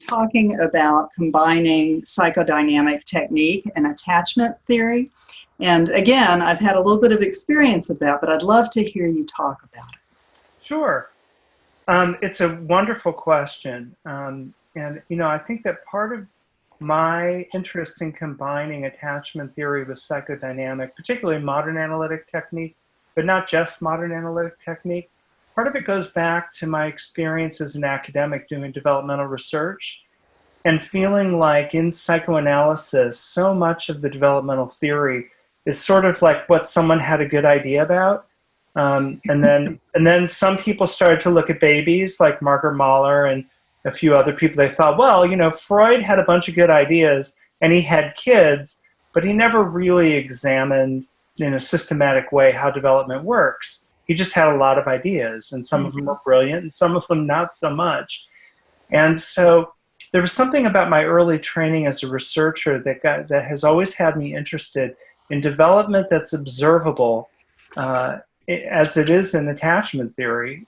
talking about combining psychodynamic technique and attachment theory. And again, I've had a little bit of experience with that, but I'd love to hear you talk about it. Sure. It's a wonderful question. I think that part of my interest in combining attachment theory with psychodynamic, particularly modern analytic technique, but not just modern analytic technique, part of it goes back to my experience as an academic doing developmental research and feeling like in psychoanalysis, so much of the developmental theory is sort of like what someone had a good idea about. And then some people started to look at babies like Margaret Mahler and a few other people. They thought, well, Freud had a bunch of good ideas and he had kids, but he never really examined in a systematic way how development works. He just had a lot of ideas, and some of them were brilliant and some of them not so much. And so there was something about my early training as a researcher that has always had me interested in development that's observable, as it is in attachment theory,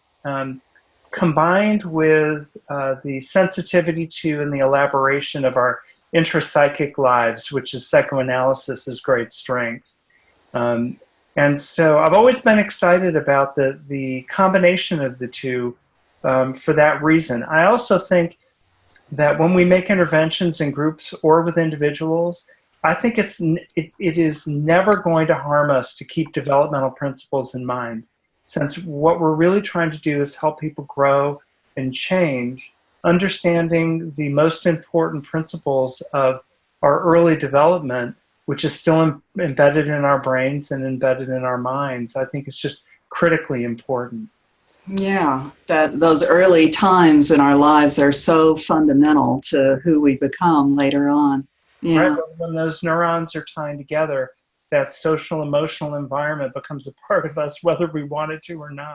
combined with the sensitivity to and the elaboration of our intrapsychic lives, which is psychoanalysis's great strength. And so I've always been excited about the combination of the two for that reason. I also think that when we make interventions in groups or with individuals, I think it is never going to harm us to keep developmental principles in mind, since what we're really trying to do is help people grow and change, understanding the most important principles of our early development, which is still embedded in our brains and embedded in our minds. I think it's just critically important. Yeah, that those early times in our lives are so fundamental to who we become later on. Yeah. Right? When those neurons are tying together, that social emotional environment becomes a part of us, whether we want it to or not.